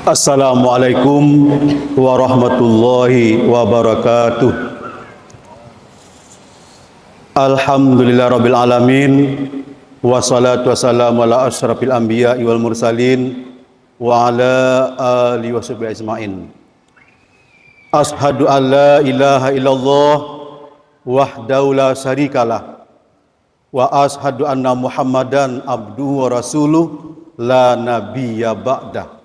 Assalamualaikum warahmatullahi wabarakatuh. Alhamdulillah rabbil alamin. Wassalatu wassalamu ala asyrafil anbiya wal mursalin wa ala alihi washabihi ajmain. Ashhadu an la ilaha illallah wahdahu la syarikalah wa ashhadu anna Muhammadan abduhu wa rasuluh la nabiyya ba'dah.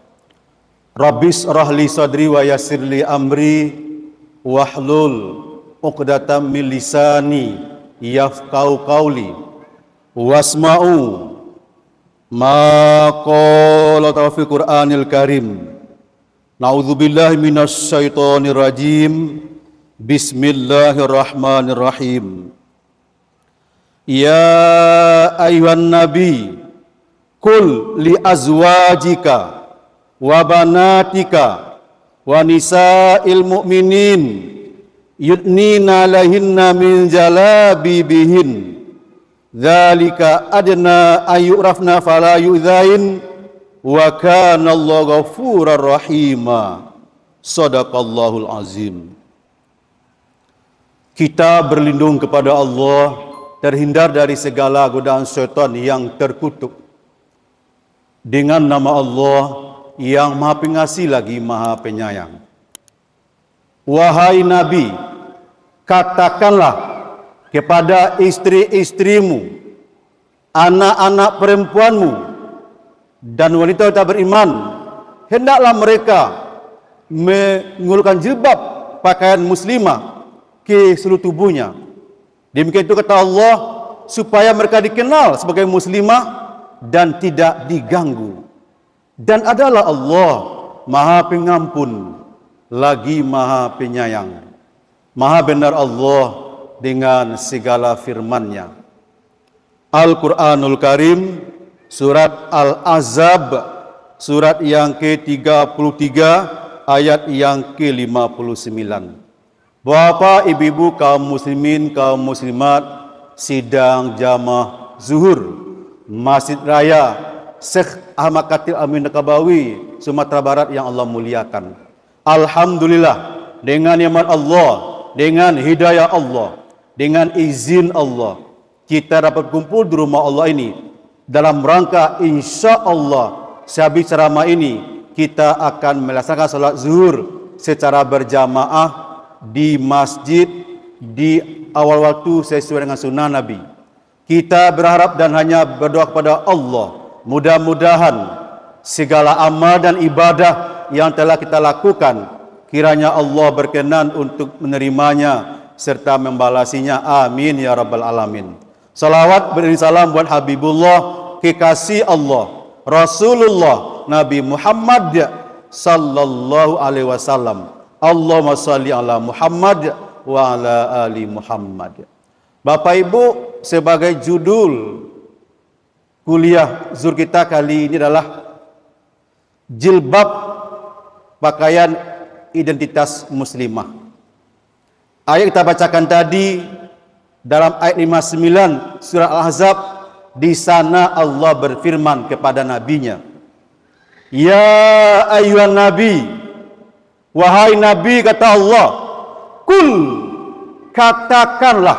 Rabbis rahli sadri wa yassirli amri wahlul uqdatam min lisani yafqahu qawli wasma'u ma qala fil Qur'anil Karim. Na'udzubillahi minasy syaithanir rajim. Bismillahirrahmanirrahim. Ya ayyuhan nabi qul li azwajika wa banatika wa nisa'il mu'minin yudnina lahinna min jalabibihin dzalika adna ayyurafna fala yu'dzain wa kana Allahu ghafurur rahima. Shadaqallahul azim. Kita berlindung kepada Allah, terhindar dari segala godaan syaitan yang terkutuk dengan nama Allah yang Maha Pengasih lagi Maha Penyayang. Wahai Nabi, katakanlah kepada istri-istrimu, anak-anak perempuanmu, dan wanita tak beriman, hendaklah mereka mengulurkan jilbab pakaian muslimah ke seluruh tubuhnya. Demikian itu kata Allah, supaya mereka dikenal sebagai muslimah dan tidak diganggu. Dan adalah Allah Maha Pengampun lagi Maha Penyayang. Maha benar Allah dengan segala firman-Nya. Al-Qur'anul Karim, surat Al-Ahzab, surat yang ke-33, ayat yang ke-59. Bapak, ibu-ibu, kaum muslimin, kaum muslimat, sidang jamaah zuhur Masjid Raya Syekh Ahmad Katil Amin Nakabawi, Sumatera Barat yang Allah muliakan. Alhamdulillah, dengan nikmat Allah, dengan hidayah Allah, dengan izin Allah, kita dapat kumpul di rumah Allah ini dalam rangka insya Allah sehabis ceramah ini kita akan melaksanakan salat zuhur secara berjamaah di masjid di awal waktu sesuai dengan sunnah Nabi. Kita berharap dan hanya berdoa kepada Allah, mudah-mudahan segala amal dan ibadah yang telah kita lakukan, kiranya Allah berkenan untuk menerimanya serta membalasinya. Amin ya rabbal alamin. Salawat beriring salam buat Habibullah, kekasih Allah, Rasulullah Nabi Muhammad sallallahu alaihi wasallam. Allahumma shalli ala Muhammad wa ala ali Muhammad. Bapak Ibu, sebagai judul kuliah zuhur kita kali ini adalah jilbab pakaian identitas muslimah. Ayat kita bacakan tadi dalam ayat 59 surah Al-Ahzab, di sana Allah berfirman kepada nabinya, ya ayyuhan nabi, wahai nabi, kata Allah, kul, katakanlah,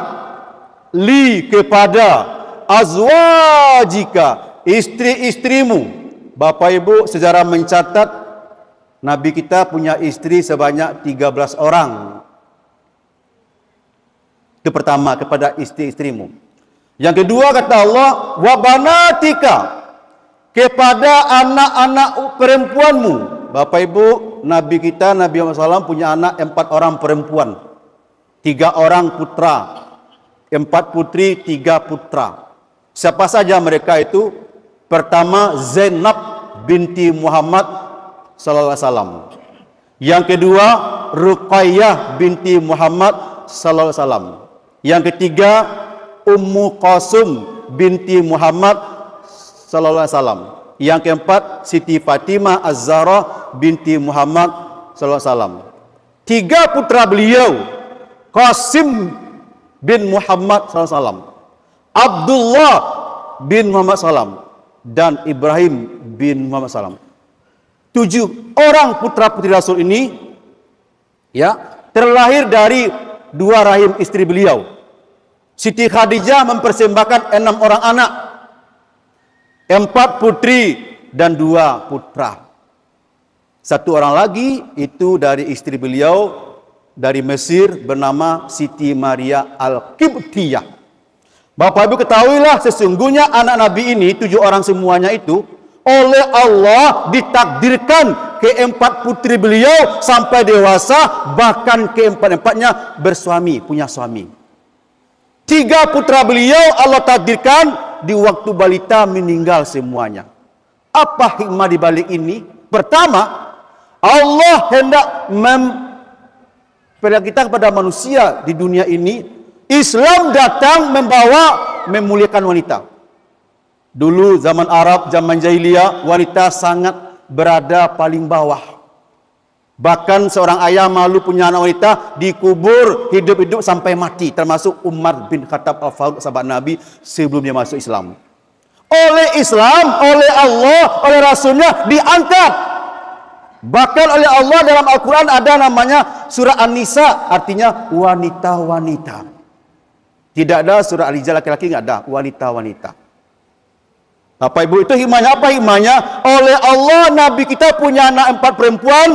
li, kepada, azwajika, istri-istrimu. Bapak Ibu, sejarah mencatat Nabi kita punya istri sebanyak 13 orang. Itu pertama, kepada istri-istrimu. Yang kedua kata Allah, wa banatika, kepada anak-anak perempuanmu. Bapak Ibu, Nabi kita Nabi Muhammad SAW punya anak 4 orang perempuan, 3 orang putra, 4 putri, 3 putra. Siapa saja mereka itu? Pertama, Zainab binti Muhammad sallallahu alaihi wasallam. Yang kedua, Ruqayyah binti Muhammad sallallahu alaihi wasallam. Yang ketiga, Ummu Qasum binti Muhammad sallallahu alaihi wasallam. Yang keempat, Siti Fatimah Az-Zahra binti Muhammad sallallahu alaihi wasallam. 3 putra beliau, Qasim bin Muhammad sallallahu alaihi wasallam, Abdullah bin Muhammad SAW dan Ibrahim bin Muhammad SAW. 7 orang putra-putri Rasul ini ya terlahir dari 2 rahim istri beliau. Siti Khadijah mempersembahkan 6 orang anak, 4 putri dan 2 putra. 1 orang lagi itu dari istri beliau dari Mesir bernama Siti Maria Al-Qibtiyah. Bapak Ibu ketahuilah sesungguhnya anak Nabi ini 7 orang semuanya itu oleh Allah ditakdirkan ke-4 putri beliau sampai dewasa, bahkan ke-4-empatnya bersuami, punya suami. 3 putra beliau Allah takdirkan di waktu balita meninggal semuanya. Apa hikmah di balik ini? Pertama, Allah hendak kita kepada manusia di dunia ini. Islam datang memuliakan wanita. Dulu zaman Arab, zaman jahiliyah, wanita sangat berada paling bawah. Bahkan seorang ayah malu punya anak wanita, dikubur hidup-hidup sampai mati. Termasuk Umar bin Khattab Al-Faruq, sahabat Nabi, sebelum dia masuk Islam. Oleh Islam, oleh Allah, oleh Rasulnya diangkat. Bahkan oleh Allah dalam Al-Quran ada namanya surah An-Nisa, artinya wanita-wanita. Tidak ada surah Al-Rijal laki-laki, nggak ada wanita-wanita. Bapak Ibu, itu hikmahnya apa? Hikmahnya oleh Allah Nabi kita punya anak 4 perempuan,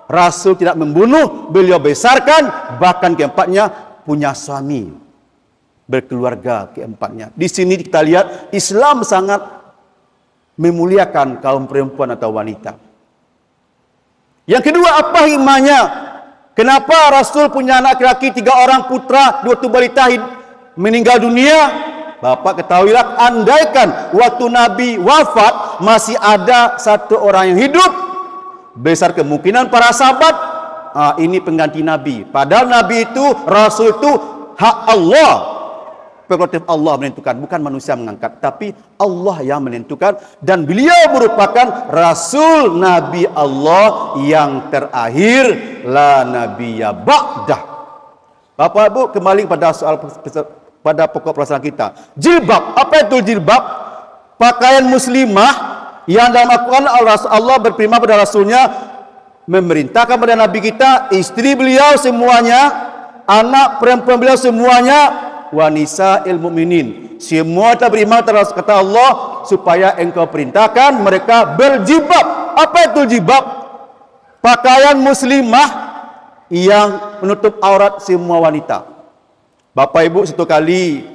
Rasul tidak membunuh, beliau besarkan, bahkan ke-4-nya punya suami, berkeluarga ke-4-nya. Di sini kita lihat Islam sangat memuliakan kaum perempuan atau wanita. Yang kedua, apa hikmahnya? Kenapa Rasul punya anak laki 3 orang putra, 2 balita meninggal dunia? Bapak ketahuilah, andaikan waktu Nabi wafat masih ada 1 orang yang hidup, besar kemungkinan para sahabat ini pengganti Nabi. Padahal Nabi itu, Rasul itu hak Allah, prerogatif Allah menentukan, bukan manusia mengangkat, tapi Allah yang menentukan, dan beliau merupakan Rasul Nabi Allah yang terakhir, la nabiyya ba'dah. Bapak Ibu, kembali pada soal pada pokok permasalahan kita. Jilbab, apa itu jilbab? Pakaian muslimah yang dalam Al-Quran Allah berfirman pada Rasulnya, memerintahkan pada Nabi kita, istri beliau semuanya, anak perempuan beliau semuanya, wanisa ilmu mukminin, semua tak beriman terhadap kata Allah, supaya engkau perintahkan mereka berjilbab. Apa itu jilbab? Pakaian muslimah yang menutup aurat semua wanita. Bapak Ibu, satu kali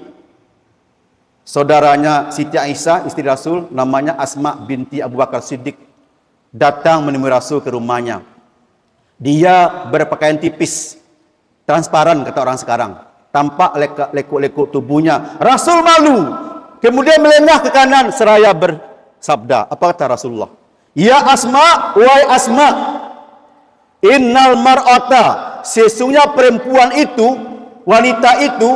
saudaranya Siti Aisyah, istri Rasul, namanya Asma binti Abu Bakar Siddiq, datang menemui Rasul ke rumahnya. Dia berpakaian tipis, transparan kata orang sekarang, tampak lekuk-lekuk tubuhnya. Rasul malu, kemudian melengah ke kanan seraya bersabda, apa kata Rasulullah? Ya Asma, wahai Asma, innal mar'ata, sesungguhnya perempuan itu, wanita itu,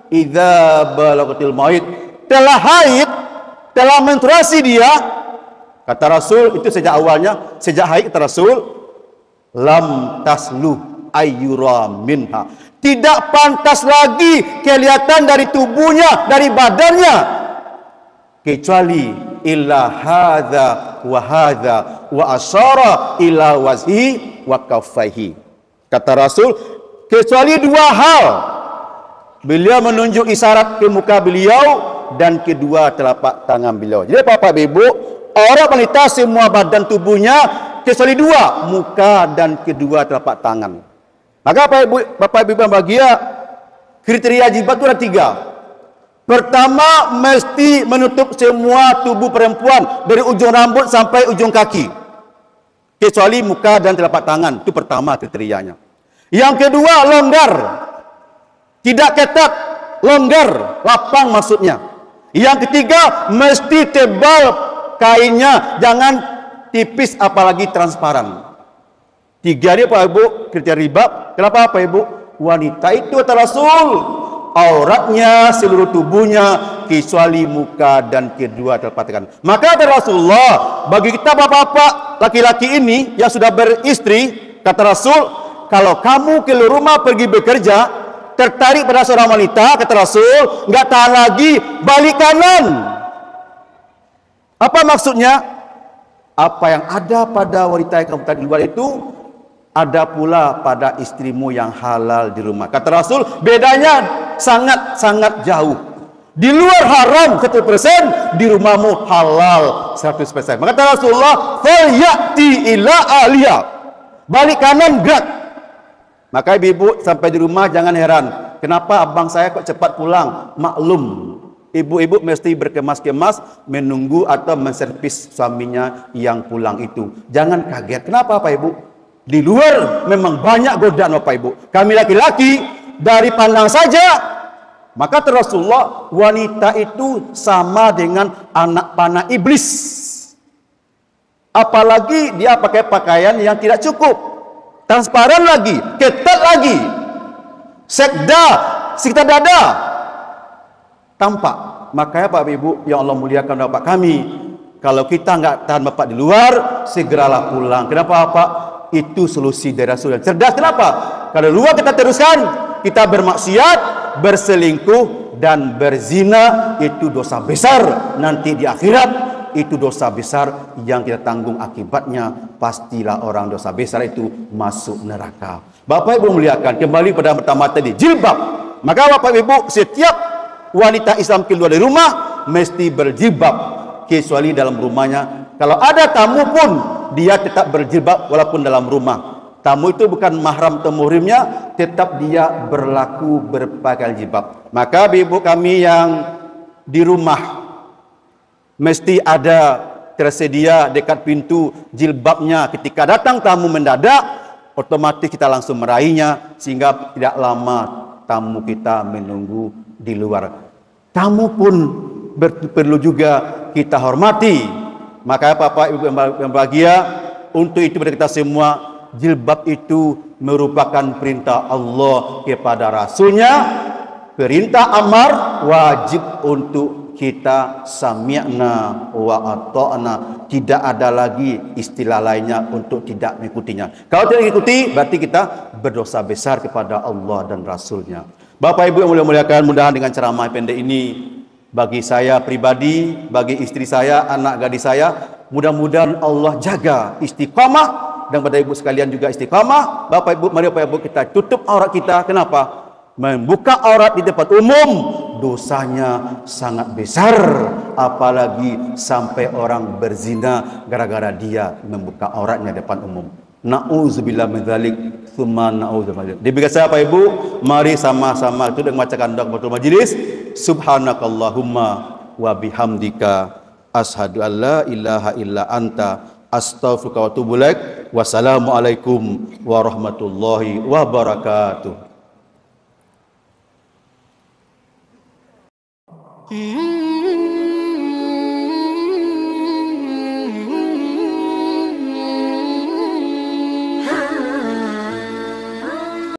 idza balagatil maut, telah haid, telah menstruasi dia, kata Rasul itu sejak awalnya, sejak haid kata Rasul, lam taslu ayyura minha, tidak pantas lagi kelihatan dari tubuhnya, dari badannya, kecuali illa hadza wa hadza wa asyara ila wajhi wa kaffaihi. Kata Rasul, kecuali 2 hal. Beliau menunjuk isyarat ke muka beliau dan kedua telapak tangan beliau. Jadi Bapak Ibu, orang wanita semua badan tubuhnya kecuali 2, muka dan kedua telapak tangan. Maka Bapak Ibu yang bahagia, kriteria jilbab itu ada 3. Pertama, mesti menutup semua tubuh perempuan dari ujung rambut sampai ujung kaki, kecuali muka dan telapak tangan. Itu pertama kriterianya. Yang kedua, longgar, tidak ketat, longgar, lapang maksudnya. Yang ketiga, mesti tebal kainnya, jangan tipis apalagi transparan. 3 ini Pak Ibu kriteria jilbab. Kenapa Pak Ibu? Wanita itu kata Rasul, auratnya seluruh tubuhnya kecuali muka dan kedua telapak tangan. Maka kata Rasulullah, bagi kita bapak-bapak laki-laki ini yang sudah beristri, kata Rasul, kalau kamu keluar rumah pergi bekerja, tertarik pada seorang wanita, kata Rasul, nggak tahan lagi, balik kanan. Apa maksudnya? Apa yang ada pada wanita yang kamu di luar itu ada pula pada istrimu yang halal di rumah. Kata Rasul, bedanya sangat-sangat jauh. Di luar haram 1%, di rumahmu halal 100%. Maka kata Rasulullah, "Falyati ila aliya." Balik kanan gerak. Maka ibu-ibu sampai di rumah jangan heran. Kenapa abang saya kok cepat pulang? Maklum. Ibu-ibu mesti berkemas-kemas menunggu atau menservis suaminya yang pulang itu. Jangan kaget. Kenapa Pak Ibu? Di luar memang banyak godaan Bapak Ibu. Kami laki-laki dari pandang saja, maka Rasulullah, wanita itu sama dengan anak panah iblis. Apalagi dia pakai pakaian yang tidak cukup, transparan lagi, ketat lagi, sekda, sekitar dada, tampak. Makanya Pak Ibu yang Allah muliakan Bapak kami, kalau kita nggak tahan Bapak di luar, segeralah pulang. Kenapa Pak? Itu solusi dari Rasul yang cerdas. Kenapa? Kalau luar kita teruskan, kita bermaksiat, berselingkuh dan berzina, itu dosa besar. Nanti di akhirat itu dosa besar yang kita tanggung akibatnya. Pastilah orang dosa besar itu masuk neraka. Bapak Ibu muliakan, kembali pada pertama tadi, jilbab. Maka Bapak Ibu, setiap wanita Islam keluar dari rumah mesti berjilbab, kecuali dalam rumahnya. Kalau ada tamu pun dia tetap berjilbab walaupun dalam rumah. Tamu itu bukan mahram atau muhrimnya, tetap dia berlaku berpakaian jilbab. Maka ibu kami yang di rumah mesti ada tersedia dekat pintu jilbabnya. Ketika datang tamu mendadak, otomatis kita langsung meraihnya sehingga tidak lama tamu kita menunggu di luar. Tamu pun perlu juga kita hormati. Maka Bapak Ibu yang bahagia, untuk itu kepada kita semua, jilbab itu merupakan perintah Allah kepada Rasulnya. Perintah amar wajib untuk kita sami'na wa ata'na. Tidak ada lagi istilah lainnya untuk tidak mengikutinya. Kalau tidak mengikuti, berarti kita berdosa besar kepada Allah dan Rasulnya. Bapak Ibu yang mulia-muliakan, mudah-mudahan dengan ceramah pendek ini, bagi saya pribadi, bagi istri saya, anak gadis saya, mudah-mudahan Allah jaga istiqamah, dan pada ibu sekalian juga istiqamah. Bapak Ibu, mari Bapak Ibu kita tutup aurat kita. Kenapa? Membuka aurat di tempat umum dosanya sangat besar, apalagi sampai orang berzina gara-gara dia membuka auratnya di depan umum. Na'udzubillah min dzalik, tsumma na'udzubillah. Demikian saya Bapak Ibu, mari sama-sama itu dengan membacakan doa kepada majelis. Subhanakallahumma wa bihamdika asyhadu an la ilaha illa anta astaghfiruka wa atubu ilaik. Wassalamualaikum warahmatullahi wabarakatuh.